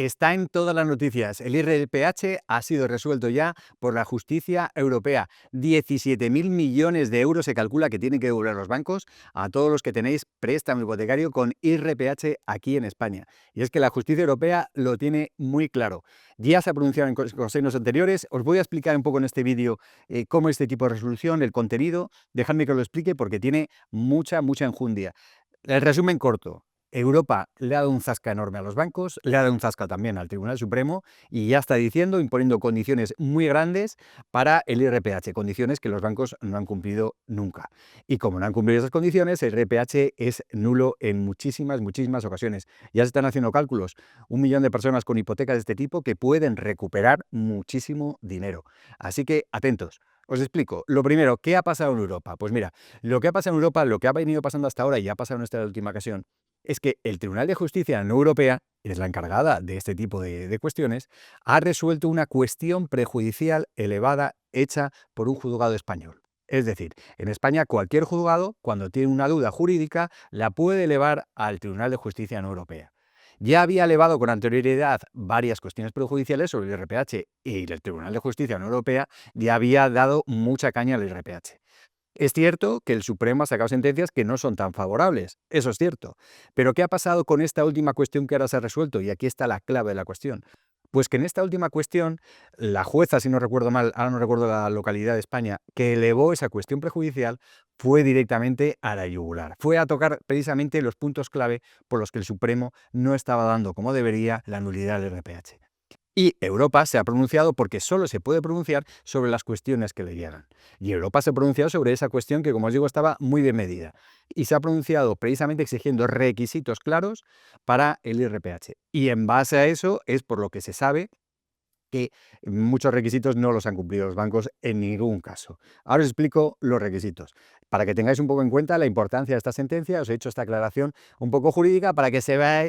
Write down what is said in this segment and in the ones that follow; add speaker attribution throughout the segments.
Speaker 1: Está en todas las noticias. El IRPH ha sido resuelto ya por la justicia europea. 17.000 millones de euros se calcula que tienen que devolver los bancos a todos los que tenéis préstamo hipotecario con IRPH aquí en España. Y es que la justicia europea lo tiene muy claro. Ya se ha pronunciado en consejos anteriores. Os voy a explicar un poco en este vídeo cómo es este tipo de resolución, el contenido. Dejadme que os lo explique porque tiene mucha enjundia. El resumen corto. Europa le ha dado un zasca enorme a los bancos, le ha dado un zasca también al Tribunal Supremo y ya está diciendo, imponiendo condiciones muy grandes para el IRPH, condiciones que los bancos no han cumplido nunca. Y como no han cumplido esas condiciones, el IRPH es nulo en muchísimas ocasiones. Ya se están haciendo cálculos. 1 millón de personas con hipotecas de este tipo que pueden recuperar muchísimo dinero. Así que atentos. Os explico. Lo primero, ¿qué ha pasado en Europa? Pues mira, lo que ha pasado en Europa, lo que ha venido pasando hasta ahora y ha pasado en esta última ocasión, es que el Tribunal de Justicia de la Unión Europea, que es la encargada de este tipo de cuestiones, ha resuelto una cuestión prejudicial elevada hecha por un juzgado español. Es decir, en España cualquier juzgado, cuando tiene una duda jurídica, la puede elevar al Tribunal de Justicia de la Unión Europea. Ya había elevado con anterioridad varias cuestiones prejudiciales sobre el IRPH y el Tribunal de Justicia de la Unión Europea ya había dado mucha caña al IRPH. Es cierto que el Supremo ha sacado sentencias que no son tan favorables, eso es cierto. Pero ¿qué ha pasado con esta última cuestión que ahora se ha resuelto? Y aquí está la clave de la cuestión. Pues que en esta última cuestión, la jueza, si no recuerdo mal, ahora no recuerdo la localidad de España, que elevó esa cuestión prejudicial, fue directamente a la yugular. Fue a tocar precisamente los puntos clave por los que el Supremo no estaba dando como debería la nulidad del IRPH. Y Europa se ha pronunciado porque solo se puede pronunciar sobre las cuestiones que le llegan. Y Europa se ha pronunciado sobre esa cuestión que, como os digo, estaba muy bien medida. Y se ha pronunciado precisamente exigiendo requisitos claros para el IRPH. Y en base a eso es por lo que se sabe que muchos requisitos no los han cumplido los bancos en ningún caso. Ahora os explico los requisitos. Para que tengáis un poco en cuenta la importancia de esta sentencia, os he hecho esta aclaración un poco jurídica para que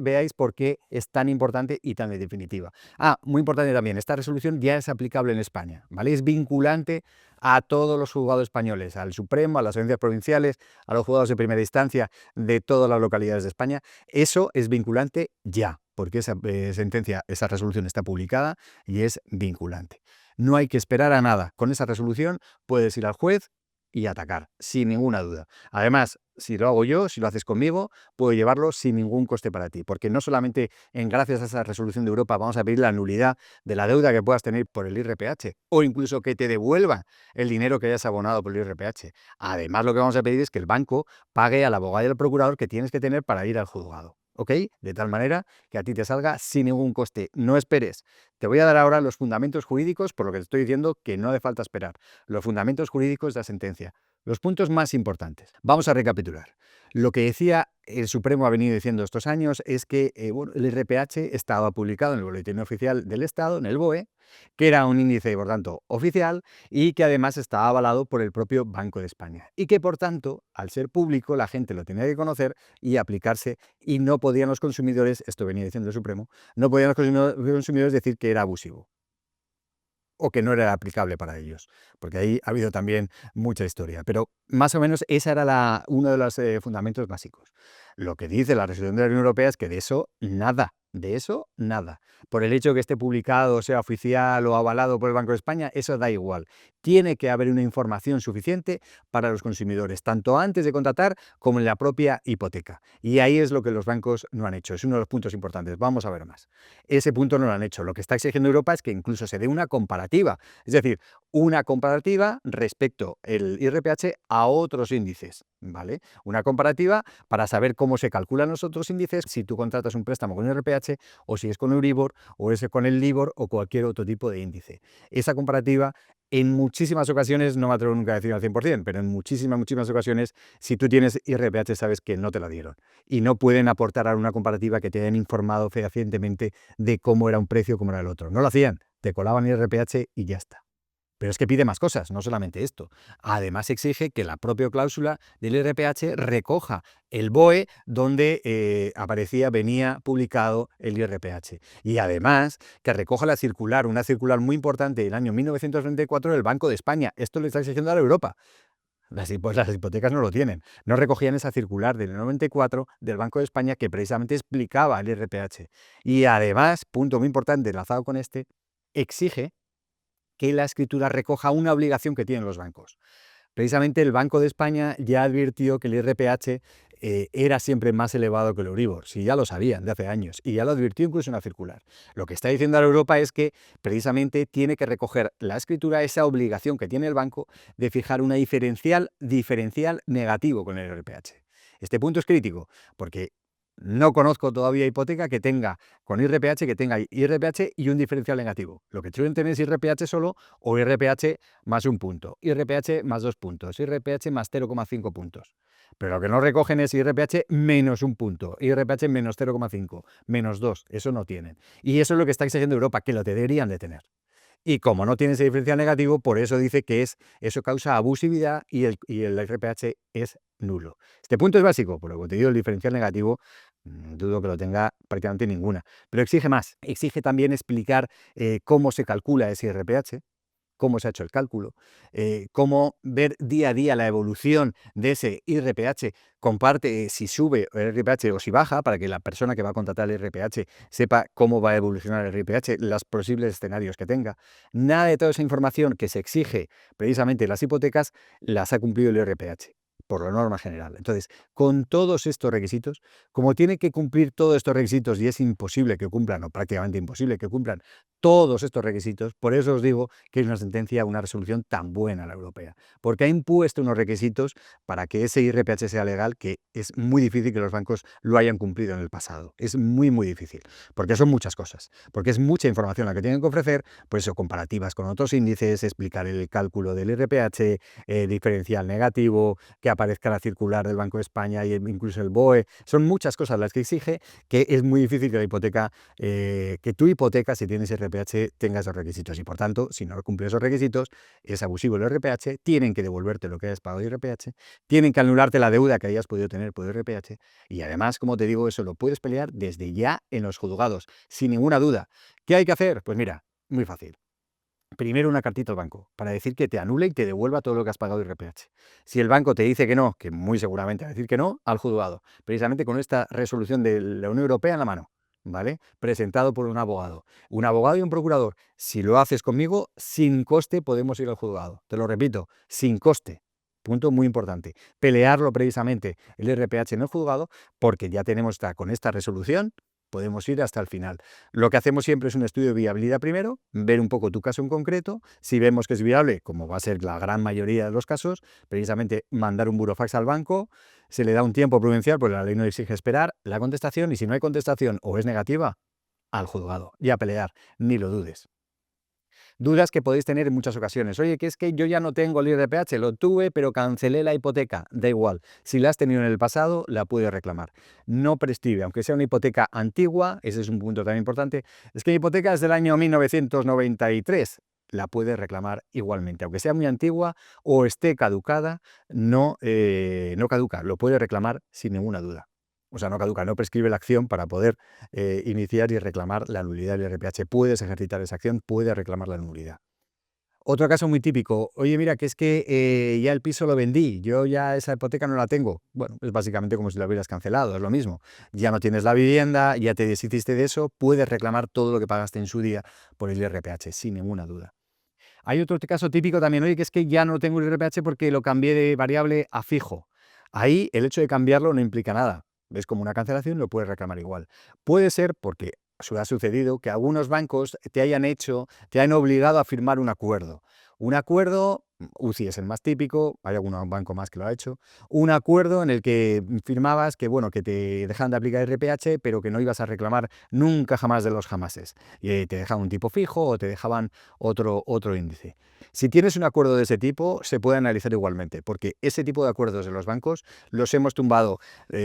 Speaker 1: veáis por qué es tan importante y tan definitiva. Muy importante también, esta resolución ya es aplicable en España, ¿vale? Es vinculante a todos los juzgados españoles, al Supremo, a las audiencias provinciales, a los juzgados de primera instancia de todas las localidades de España. Eso es vinculante ya, porque esa sentencia, esa resolución está publicada y es vinculante. No hay que esperar a nada. Con esa resolución puedes ir al juez y atacar, sin ninguna duda. Además, si lo hago yo, si lo haces conmigo, puedo llevarlo sin ningún coste para ti, porque no solamente gracias a esa resolución de Europa vamos a pedir la nulidad de la deuda que puedas tener por el IRPH, o incluso que te devuelvan el dinero que hayas abonado por el IRPH. Además, lo que vamos a pedir es que el banco pague al abogado y al procurador que tienes que tener para ir al juzgado. ¿Ok? De tal manera que a ti te salga sin ningún coste. No esperes. Te voy a dar ahora los fundamentos jurídicos, por lo que te estoy diciendo que no hace falta esperar. Los fundamentos jurídicos de la sentencia. Los puntos más importantes. Vamos a recapitular. Lo que decía el Supremo ha venido diciendo estos años es que el IRPH estaba publicado en el Boletín Oficial del Estado, en el BOE, que era un índice, por tanto, oficial y que además estaba avalado por el propio Banco de España. Y que, por tanto, al ser público, la gente lo tenía que conocer y aplicarse y no podían los consumidores, esto venía diciendo el Supremo, no podían los consumidores decir que era abusivo o que no era aplicable para ellos, porque ahí ha habido también mucha historia. Pero más o menos esa era uno de los fundamentos básicos. Lo que dice la resolución de la Unión Europea es que de eso nada. De eso, nada. Por el hecho de que esté publicado, sea oficial o avalado por el Banco de España, eso da igual. Tiene que haber una información suficiente para los consumidores, tanto antes de contratar como en la propia hipoteca. Y ahí es lo que los bancos no han hecho. Es uno de los puntos importantes. Vamos a ver más. Ese punto no lo han hecho. Lo que está exigiendo Europa es que incluso se dé una comparativa. Es decir, una comparativa respecto el IRPH a otros índices, ¿vale? Una comparativa para saber cómo se calculan los otros índices si tú contratas un préstamo con IRPH o si es con Euribor o es con el LIBOR o cualquier otro tipo de índice. Esa comparativa en muchísimas ocasiones, no me atrevo nunca a decir al 100%, pero en muchísimas ocasiones, si tú tienes IRPH sabes que no te la dieron y no pueden aportar a una comparativa que te hayan informado fehacientemente de cómo era un precio, cómo era el otro. No lo hacían, te colaban IRPH y ya está. Pero es que pide más cosas, no solamente esto. Además exige que la propia cláusula del IRPH recoja el BOE donde venía publicado el IRPH. Y además que recoja la circular, una circular muy importante del año 1934 del Banco de España. Esto le está exigiendo a la Europa. Las hipotecas no lo tienen. No recogían esa circular del 94 del Banco de España que precisamente explicaba el IRPH. Y además, punto muy importante enlazado con este, exige que la escritura recoja una obligación que tienen los bancos. Precisamente el Banco de España ya advirtió que el IRPH era siempre más elevado que el Euribor, si ya lo sabían de hace años, y ya lo advirtió incluso en la circular. Lo que está diciendo ahora Europa es que precisamente tiene que recoger la escritura esa obligación que tiene el banco de fijar una diferencial negativo con el IRPH. Este punto es crítico porque no conozco todavía hipoteca que tenga con IRPH, que tenga IRPH y un diferencial negativo. Lo que suelen tener es IRPH solo o IRPH más un punto, IRPH más 2 puntos, IRPH más 0,5 puntos. Pero lo que no recogen es IRPH menos un punto, IRPH menos 0,5, menos 2, eso no tienen. Y eso es lo que está exigiendo Europa, que lo deberían de tener. Y como no tiene ese diferencial negativo, por eso dice que eso causa abusividad y el IRPH es nulo. Este punto es básico, por lo que te digo, el diferencial negativo, dudo que lo tenga prácticamente ninguna. Pero exige más, exige también explicar cómo se calcula ese IRPH, cómo se ha hecho el cálculo, cómo ver día a día la evolución de ese IRPH, comparte si sube el IRPH o si baja, para que la persona que va a contratar el IRPH sepa cómo va a evolucionar el IRPH, los posibles escenarios que tenga. Nada de toda esa información que se exige precisamente en las hipotecas las ha cumplido el IRPH por la norma general. Entonces, con todos estos requisitos, como tiene que cumplir todos estos requisitos y es imposible que cumplan, o prácticamente imposible que cumplan todos estos requisitos, por eso os digo que es una sentencia, una resolución tan buena la europea, porque ha impuesto unos requisitos para que ese IRPH sea legal que es muy difícil que los bancos lo hayan cumplido en el pasado. Es muy, muy difícil, porque son muchas cosas, porque es mucha información la que tienen que ofrecer, por eso comparativas con otros índices, explicar el cálculo del IRPH, diferencial negativo, que aparezca la circular del Banco de España y incluso el BOE. Son muchas cosas las que exige que es muy difícil que la hipoteca, que tu hipoteca, si tienes IRPH, tenga esos requisitos. Y por tanto, si no cumple esos requisitos, es abusivo el IRPH, tienen que devolverte lo que hayas pagado de IRPH, tienen que anularte la deuda que hayas podido tener por IRPH y además, como te digo, eso lo puedes pelear desde ya en los juzgados, sin ninguna duda. ¿Qué hay que hacer? Pues mira, muy fácil. Primero una cartita al banco para decir que te anule y te devuelva todo lo que has pagado de IRPH. Si el banco te dice que no, que muy seguramente va a decir que no, al juzgado, precisamente con esta resolución de la Unión Europea en la mano, ¿vale? Presentado por un abogado y un procurador. Si lo haces conmigo, sin coste podemos ir al juzgado. Te lo repito, sin coste. Punto muy importante. Pelearlo precisamente el IRPH en el juzgado porque ya tenemos con esta resolución podemos ir hasta el final. Lo que hacemos siempre es un estudio de viabilidad primero, ver un poco tu caso en concreto. Si vemos que es viable, como va a ser la gran mayoría de los casos, precisamente mandar un burofax al banco, se le da un tiempo prudencial, porque la ley no exige esperar la contestación, y si no hay contestación o es negativa, al juzgado y a pelear, ni lo dudes. Dudas que podéis tener en muchas ocasiones. Oye, que es que yo ya no tengo el IRPH, lo tuve, pero cancelé la hipoteca. Da igual. Si la has tenido en el pasado, la puedes reclamar. No prescribe, aunque sea una hipoteca antigua, ese es un punto también importante. Es que mi hipoteca es del año 1993. La puedes reclamar igualmente, aunque sea muy antigua o esté caducada, no caduca, lo puedes reclamar sin ninguna duda. O sea, no caduca, no prescribe la acción para poder iniciar y reclamar la nulidad del IRPH. Puedes ejercitar esa acción, puedes reclamar la nulidad. Otro caso muy típico, oye, mira, que es que ya el piso lo vendí, yo ya esa hipoteca no la tengo. Bueno, es básicamente como si lo hubieras cancelado, es lo mismo. Ya no tienes la vivienda, ya te deshiciste de eso, puedes reclamar todo lo que pagaste en su día por el IRPH, sin ninguna duda. Hay otro caso típico también, oye, que es que ya no tengo el IRPH porque lo cambié de variable a fijo. Ahí el hecho de cambiarlo no implica nada. Ves como una cancelación, lo puedes reclamar igual. Puede ser porque ha sucedido que algunos bancos te hayan obligado a firmar un acuerdo. Un acuerdo, UCI es el más típico, hay algún banco más que lo ha hecho, un acuerdo en el que firmabas que, bueno, que te dejan de aplicar IRPH, pero que no ibas a reclamar nunca jamás de los jamases. Y te dejaban un tipo fijo o te dejaban otro índice. Si tienes un acuerdo de ese tipo, se puede analizar igualmente, porque ese tipo de acuerdos de los bancos los hemos tumbado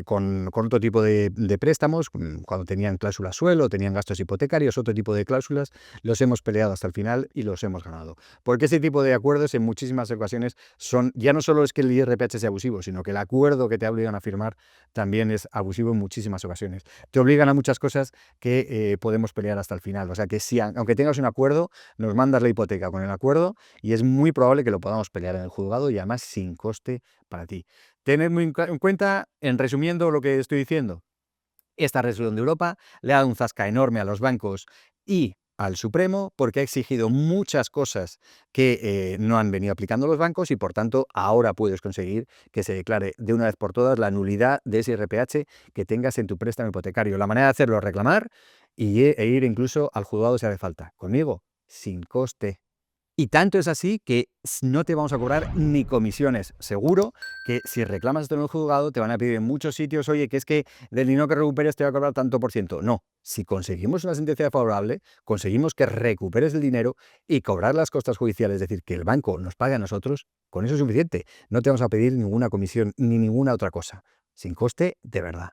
Speaker 1: con otro tipo de préstamos, cuando tenían cláusulas suelo, tenían gastos hipotecarios, otro tipo de cláusulas, los hemos peleado hasta el final y los hemos ganado. Porque ese tipo de acuerdos en muchos muchísimas ocasiones ya no solo es que el IRPH sea abusivo, sino que el acuerdo que te obligan a firmar también es abusivo en muchísimas ocasiones. Te obligan a muchas cosas que podemos pelear hasta el final. O sea que si, aunque tengas un acuerdo, nos mandas la hipoteca con el acuerdo y es muy probable que lo podamos pelear en el juzgado y además sin coste para ti. Tened muy en cuenta, en resumiendo lo que estoy diciendo, esta resolución de Europa le ha dado un zasca enorme a los bancos y al Supremo porque ha exigido muchas cosas que no han venido aplicando los bancos y por tanto ahora puedes conseguir que se declare de una vez por todas la nulidad de ese IRPH que tengas en tu préstamo hipotecario. La manera de hacerlo es reclamar e ir incluso al juzgado si hace falta. Conmigo, sin coste. Y tanto es así que no te vamos a cobrar ni comisiones. Seguro que si reclamas esto en el juzgado te van a pedir en muchos sitios, oye, que es que del dinero que recuperes te va a cobrar tanto por ciento. No, si conseguimos una sentencia favorable, conseguimos que recuperes el dinero y cobrar las costas judiciales, es decir, que el banco nos pague a nosotros, con eso es suficiente. No te vamos a pedir ninguna comisión ni ninguna otra cosa. Sin coste, de verdad.